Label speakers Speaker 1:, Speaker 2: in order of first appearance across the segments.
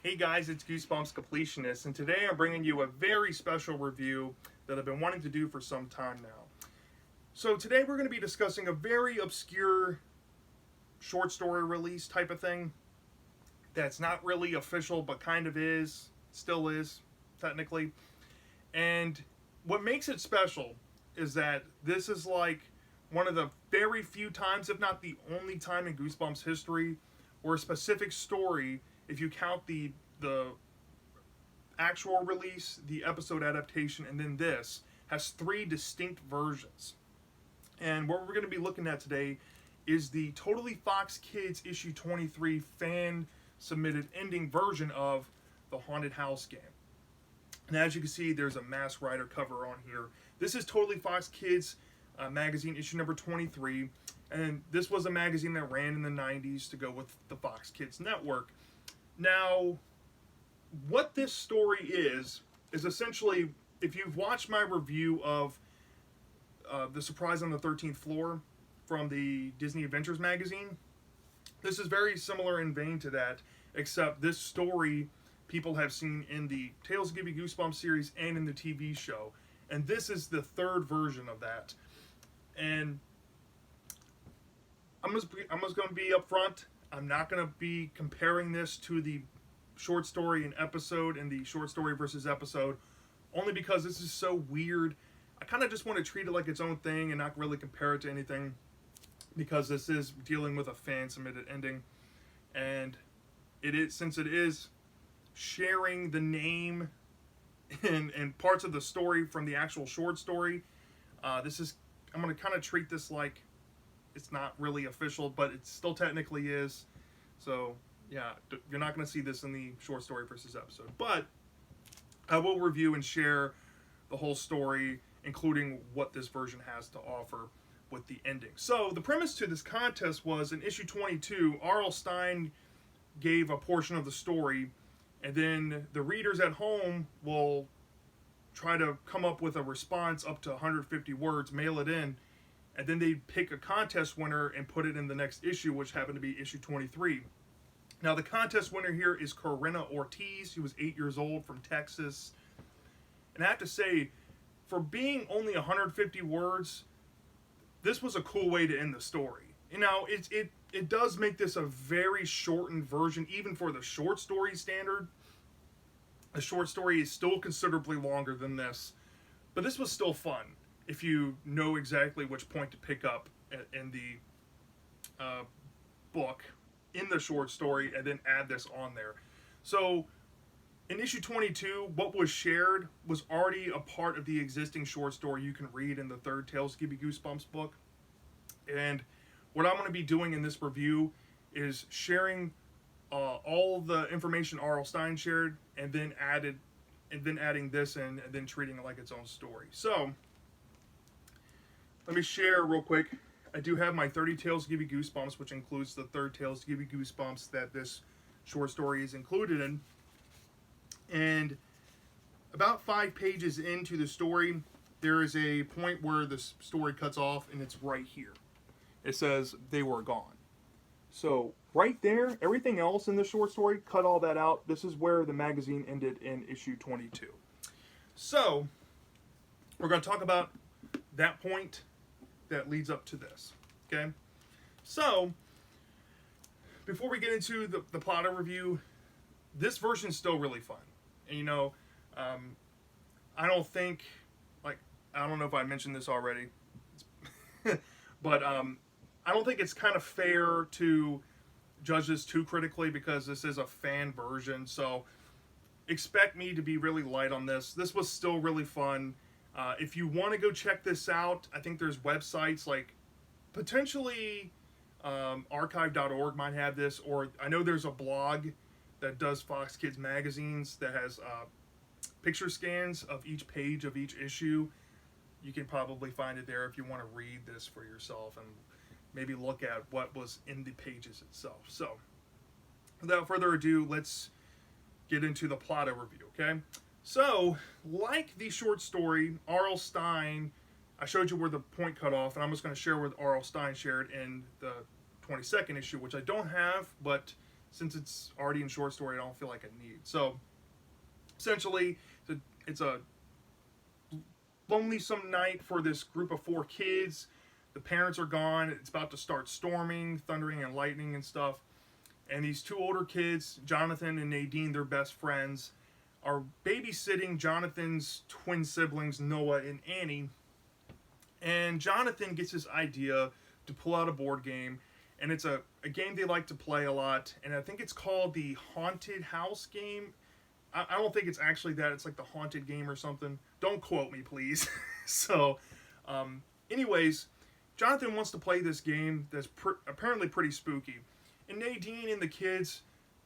Speaker 1: Hey guys, it's Goosebumps Completionist, and today I'm bringing you a very special review that I've been wanting to do for some time now. So today we're going to be discussing a very obscure short story release type of thing that's not really official but kind of is, still is, technically. And what makes it special is that this is like one of the very few times, if not the only time in Goosebumps history, where a specific story, if you count the actual release, the episode adaptation, and then this, has three distinct versions. And what we're going to be looking at today is the Totally Fox Kids issue 23 fan submitted ending version of the Haunted House game. And as you can see, there's a Masked Rider cover on here. This is Totally Fox Kids magazine issue number 23. And this was a magazine that ran in the 90s to go with the Fox Kids network. Now, what this story is essentially, if you've watched my review of The Surprise on the 13th Floor from the Disney Adventures magazine, this is very similar in vein to that, except this story people have seen in the Tales Give You Goosebumps series and in the TV show. And this is the third version of that. And I'm just going to be upfront. I'm not going to be comparing this to the short story and episode and the short story versus episode, only because this is so weird. I kind of just want to treat it like its own thing and not really compare it to anything, because this is dealing with a fan submitted ending, and it is, since it is sharing the name and parts of the story from the actual short story, I'm going to kind of treat this like it's not really official, but it still technically is. So yeah, you're not going to see this in the short story versus episode, but I will review and share the whole story, including what this version has to offer with the ending. So the premise to this contest was, in issue 22, R.L. Stine gave a portion of the story, and then the readers at home will try to come up with a response up to 150 words, mail it in, and then they pick a contest winner and put it in the next issue, which happened to be issue 23. Now, the contest winner here is Corinna Ortiz. She was 8 years old, from Texas. And I have to say, for being only 150 words, this was a cool way to end the story. You know, it does make this a very shortened version, even for the short story standard. The short story is still considerably longer than this, but this was still fun if you know exactly which point to pick up in the book, in the short story, and then add this on there. So in issue 22, what was shared was already a part of the existing short story you can read in the third Tales Give You Goosebumps book. And what I'm going to be doing in this review is sharing all the information R.L. Stine shared, and then adding this in, and then treating it like its own story. So let me share real quick. I do have my 30 Tales to Give You Goosebumps, which includes the third Tales to Give You Goosebumps that this short story is included in. And about 5 pages into the story, there is a point where the story cuts off, and it's right here. It says, "They were gone." So right there, everything else in the short story, cut all that out. This is where the magazine ended in issue 22. So we're going to talk about that point that leads up to this. Okay? So before we get into the plot review, this version is still really fun. And, you know, I don't think, like, I don't know if I mentioned this already, but I don't think it's kind of fair to judge this too critically, because this is a fan version. So expect me to be really light on this. This was still really fun. If you want to go check this out, I think there's websites like potentially archive.org might have this, or I know there's a blog that does Fox Kids magazines that has picture scans of each page of each issue. You can probably find it there if you want to read this for yourself and maybe look at what was in the pages itself. So without further ado, let's get into the plot overview, okay? So, like the short story, R.L. Stine, I showed you where the point cut off, and I'm just going to share what R.L. Stine shared in the 22nd issue, which I don't have, but since it's already in short story, I don't feel like I need. So essentially, it's a lonesome night for this group of 4 kids. The parents are gone. It's about to start storming, thundering, and lightning and stuff. And these 2 older kids, Jonathan and Nadine, their best friends, are babysitting Jonathan's twin siblings, Noah and Annie. And Jonathan gets this idea to pull out a board game. And it's a game they like to play a lot. And I think it's called the Haunted House game. I don't think it's actually that. It's like the Haunted game or something. Don't quote me, please. So, anyways, Jonathan wants to play this game that's apparently pretty spooky. And Nadine and the kids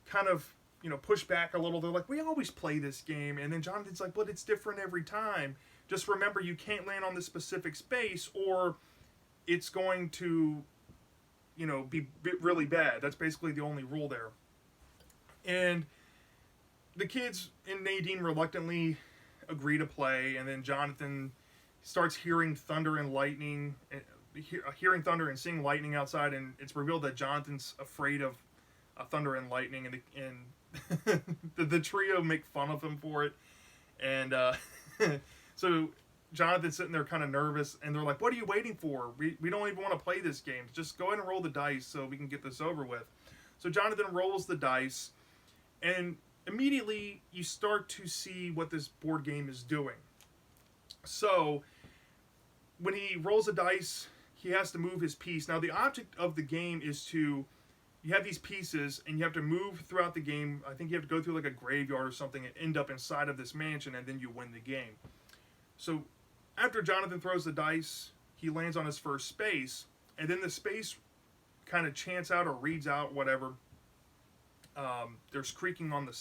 Speaker 1: kind of, push back a little. They're like, we always play this game. And then Jonathan's like, but it's different every time. Just remember, you can't land on this specific space or it's going to, be really bad. That's basically the only rule there. And the kids and Nadine reluctantly agree to play, and then Jonathan starts hearing thunder and lightning, hearing thunder and seeing lightning outside, and it's revealed that Jonathan's afraid of thunder and lightning, and the trio make fun of him for it, and so Jonathan's sitting there kind of nervous, and they're like, what are you waiting for? We don't even want to play this game. Just go ahead and roll the dice so we can get this over with. So Jonathan rolls the dice, and immediately you start to see what this board game is doing. So when he rolls a dice, he has to move his piece. Now the object of the game is you have these pieces and you have to move throughout the game. I think you have to go through like a graveyard or something and end up inside of this mansion, and then you win the game. So after Jonathan throws the dice, he lands on his first space, and then the space kind of chants out or reads out whatever. There's creaking on the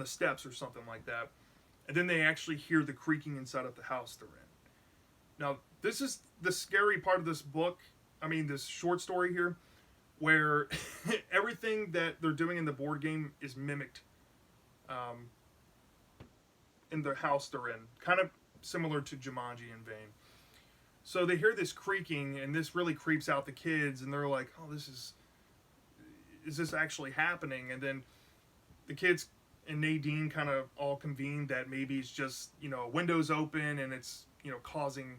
Speaker 1: steps or something like that, and then they actually hear the creaking inside of the house they're in. Now, this is the scary part of this book. I mean, this short story here, where everything that they're doing in the board game is mimicked in the house they're in, kind of similar to Jumanji in vein. So they hear this creaking, and this really creeps out the kids, and they're like, "Oh, is this actually happening?" And then the kids and Nadine kind of all convene that maybe it's just, windows open and it's, causing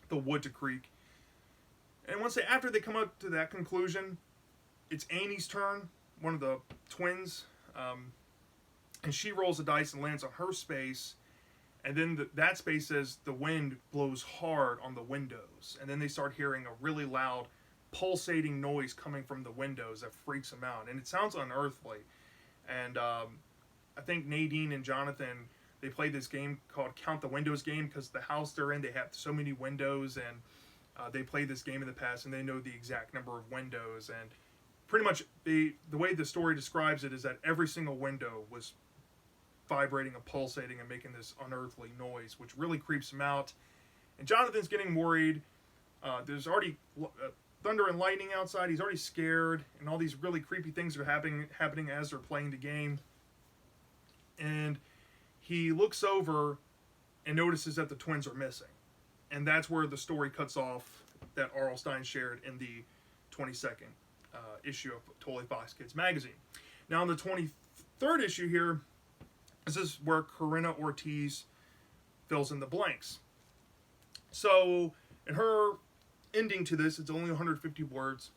Speaker 1: the wood to creak. And after they come up to that conclusion, it's Annie's turn, one of the twins, and she rolls a dice and lands on her space. And then that space says the wind blows hard on the windows. And then they start hearing a really loud pulsating noise coming from the windows that freaks them out, and it sounds unearthly. And I think Nadine and Jonathan, they play this game called Count the Windows game, because the house they're in, they have so many windows, and they played this game in the past, and they know the exact number of windows. And pretty much the way the story describes it is that every single window was vibrating and pulsating and making this unearthly noise, which really creeps him out. And Jonathan's getting worried. There's already thunder and lightning outside. He's already scared, and all these really creepy things are happening as they're playing the game. And he looks over and notices that the twins are missing. And that's where the story cuts off that R.L. Stine shared in the 22nd issue of Totally Fox Kids magazine. Now, in the 23rd issue here, this is where Corinna Ortiz fills in the blanks. So, in her ending to this, it's only 150 words.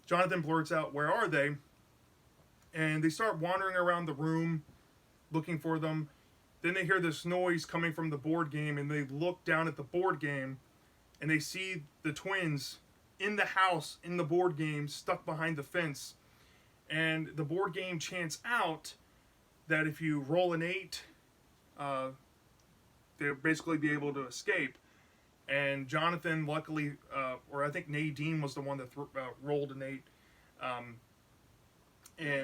Speaker 1: Jonathan blurts out, "Where are they?" And they start wandering around the room looking for them. Then they hear this noise coming from the board game, and they look down at the board game, and they see the twins in the house, in the board game, stuck behind the fence. And the board game chants out that if you roll an 8, they'll basically be able to escape. And Jonathan, luckily, or I think Nadine was the one that rolled an 8,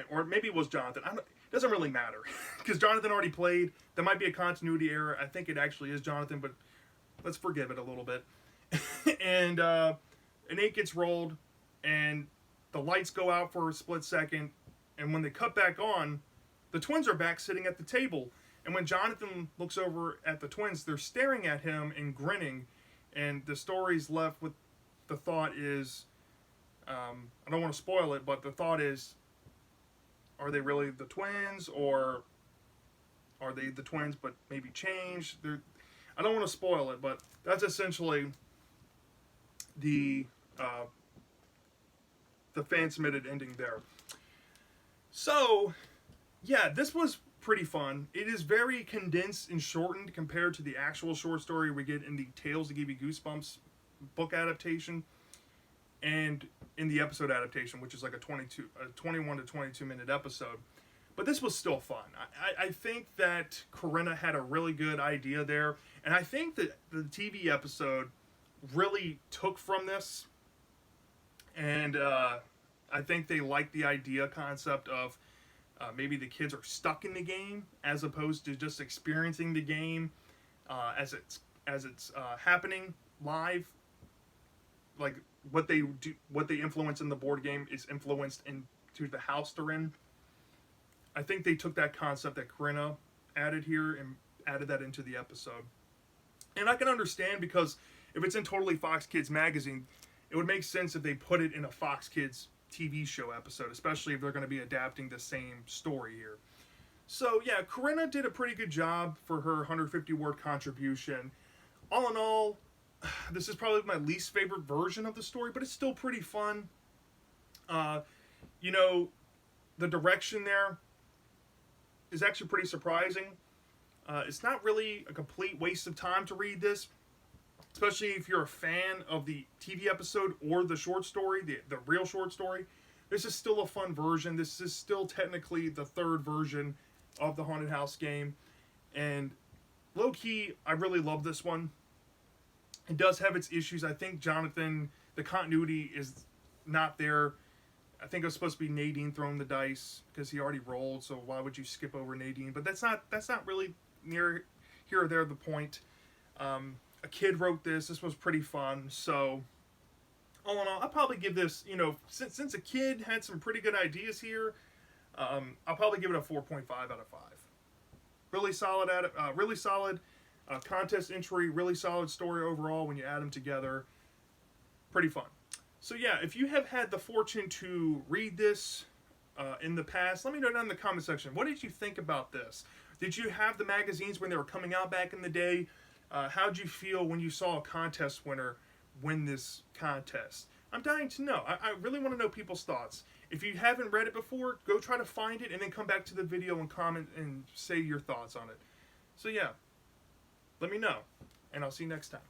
Speaker 1: or maybe it was Jonathan. It doesn't really matter, because Jonathan already played. There might be a continuity error. I think it actually is Jonathan, but let's forgive it a little bit. And an 8 gets rolled, and the lights go out for a split second, and when they cut back on, the twins are back sitting at the table. And when Jonathan looks over at the twins, they're staring at him and grinning. And the story's left with the thought is, I don't want to spoil it, but the thought is, are they really the twins, or are they the twins but maybe changed? I don't want to spoil it, but that's essentially the fan submitted ending there. So, yeah, this was pretty fun. It is very condensed and shortened compared to the actual short story we get in the Tales to Give You Goosebumps book adaptation, and in the episode adaptation, which is like a 21 to 22 minute episode. But this was still fun. I think that Corinna had a really good idea there, and I think that the TV episode really took from this, and I think they liked the idea concept of maybe the kids are stuck in the game as opposed to just experiencing the game as it's happening live. Like what they do, what they influence in the board game is influenced into the house they're in. I think they took that concept that Corinna added here and added that into the episode. And I can understand, because if it's in Totally Fox Kids magazine, it would make sense if they put it in a Fox Kids TV show episode, especially if they're going to be adapting the same story here. So yeah, Corinna did a pretty good job for her 150 word contribution. All in all, this is probably my least favorite version of the story, but it's still pretty fun. You know, the direction there is actually pretty surprising. It's not really a complete waste of time to read this, especially if you're a fan of the TV episode or the short story, the real short story. This is still a fun version. This is still technically the third version of the Haunted House game. And low-key, I really love this one. It does have its issues. I think Jonathan, the continuity is not there. I think it was supposed to be Nadine throwing the dice because he already rolled, so why would you skip over Nadine? But that's not really near here or there the point. A kid wrote this. This was pretty fun. So, all in all, I'll probably give this, you know, since a kid had some pretty good ideas here, I'll probably give it a 4.5 out of 5. Really solid contest entry, really solid story overall when you add them together. Pretty fun. So yeah, if you have had the fortune to read this in the past, let me know down in the comment section. What did you think about this? Did you have the magazines when they were coming out back in the day? How'd you feel when you saw a contest winner win this contest? I'm dying to know. I really want to know people's thoughts. If you haven't read it before, go try to find it and then come back to the video and comment and say your thoughts on it. So yeah, let me know, and I'll see you next time.